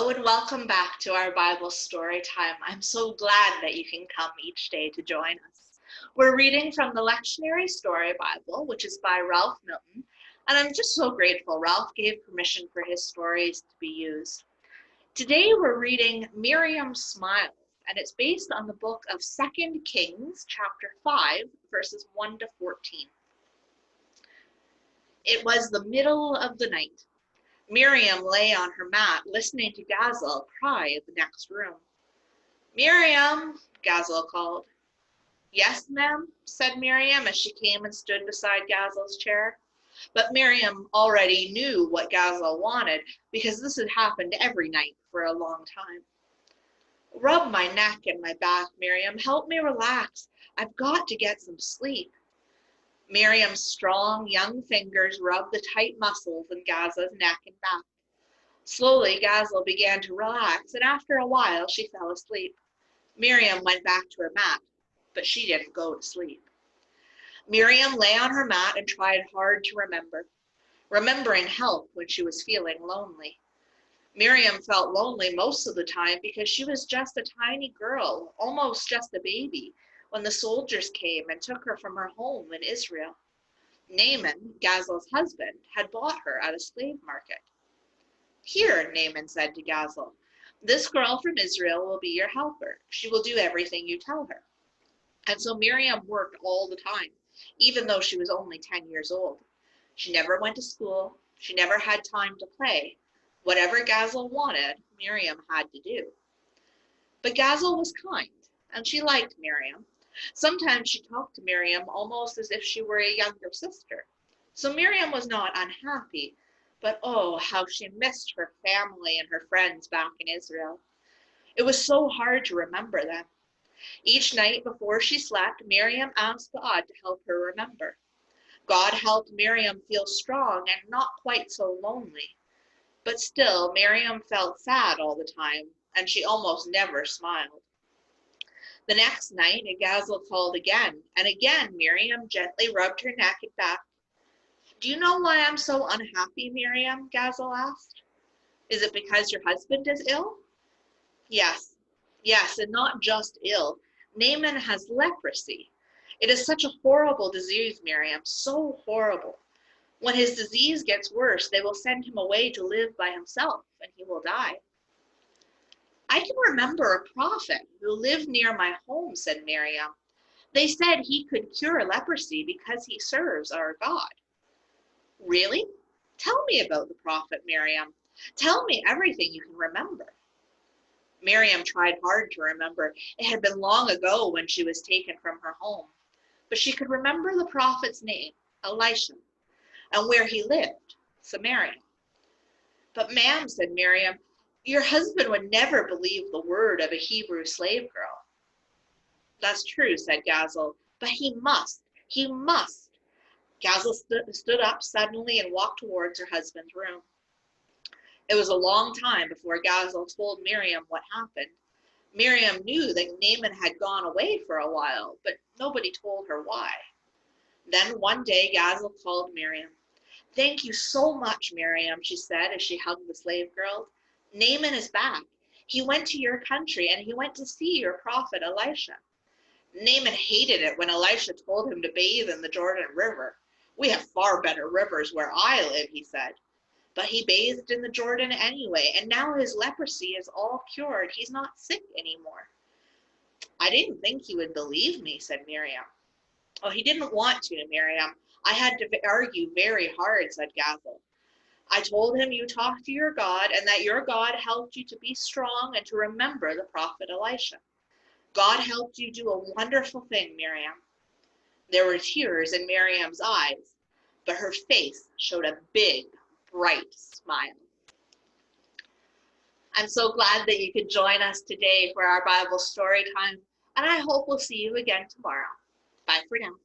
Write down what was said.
Hello and welcome back to our Bible story time. I'm so glad that you can come each day to join us. We're reading from the Lectionary Story Bible, which is by Ralph Milton, and I'm just so grateful Ralph gave permission for his stories to be used. Today we're reading Miriam Smile, and it's based on the book of 2 Kings, chapter 5, verses 1 to 14. It was the middle of the night. Miriam lay on her mat, listening to Gazelle cry in the next room. "Miriam," Gazelle called. "Yes, ma'am," said Miriam as she came and stood beside Gazelle's chair. But Miriam already knew what Gazelle wanted because this had happened every night for a long time. "Rub my neck and my back, Miriam. Help me relax. I've got to get some sleep." Miriam's strong, young fingers rubbed the tight muscles in Gazelle's neck and back. Slowly, Gazelle began to relax, and after a while, she fell asleep. Miriam went back to her mat, but she didn't go to sleep. Miriam lay on her mat and tried hard to remember. Remembering helped when she was feeling lonely. Miriam felt lonely most of the time because she was just a tiny girl, almost just a baby, when the soldiers came and took her from her home in Israel. Naaman, Gazelle's husband, had bought her at a slave market. "Here," Naaman said to Gazelle, "this girl from Israel will be your helper. She will do everything you tell her." And so Miriam worked all the time, even though she was only 10 years old. She never went to school. She never had time to play. Whatever Gazelle wanted, Miriam had to do. But Gazelle was kind, and she liked Miriam. Sometimes she talked to Miriam almost as if she were a younger sister. So Miriam was not unhappy, but oh, how she missed her family and her friends back in Israel. It was so hard to remember them. Each night before she slept, Miriam asked God to help her remember. God helped Miriam feel strong and not quite so lonely. But still, Miriam felt sad all the time, and she almost never smiled. The next night, Gazelle called again, and again Miriam gently rubbed her neck and back. "Do you know why I'm so unhappy, Miriam?" Gazelle asked. "Is it because your husband is ill?" Yes, and not just ill. Naaman has leprosy. It is such a horrible disease, Miriam, so horrible. When his disease gets worse, they will send him away to live by himself, and he will die." "I can remember a prophet who lived near my home," said Miriam. "They said he could cure leprosy because he serves our God." "Really? Tell me about the prophet, Miriam. Tell me everything you can remember." Miriam tried hard to remember. It had been long ago when she was taken from her home. But she could remember the prophet's name, Elisha, and where he lived, Samaria. "But ma'am," said Miriam, "your husband would never believe the word of a Hebrew slave girl." "That's true," said Gazelle, "but he must. He must." Gazelle stood up suddenly and walked towards her husband's room. It was a long time before Gazelle told Miriam what happened. Miriam knew that Naaman had gone away for a while, but nobody told her why. Then one day Gazelle called Miriam. "Thank you so much, Miriam," she said as she hugged the slave girl. "Naaman is back. He went to your country and he went to see your prophet Elisha." Naaman hated it when Elisha told him to bathe in the Jordan River. "We have far better rivers where I live," he said. But he bathed in the Jordan anyway, and now his leprosy is all cured. He's not sick anymore. "I didn't think he would believe me," said Miriam. "Oh, he didn't want to, Miriam. I had to argue very hard," said Gazelle. "I told him you talked to your God and that your God helped you to be strong and to remember the prophet Elisha. God helped you do a wonderful thing, Miriam." There were tears in Miriam's eyes, but her face showed a big, bright smile. I'm so glad that you could join us today for our Bible story time, and I hope we'll see you again tomorrow. Bye for now.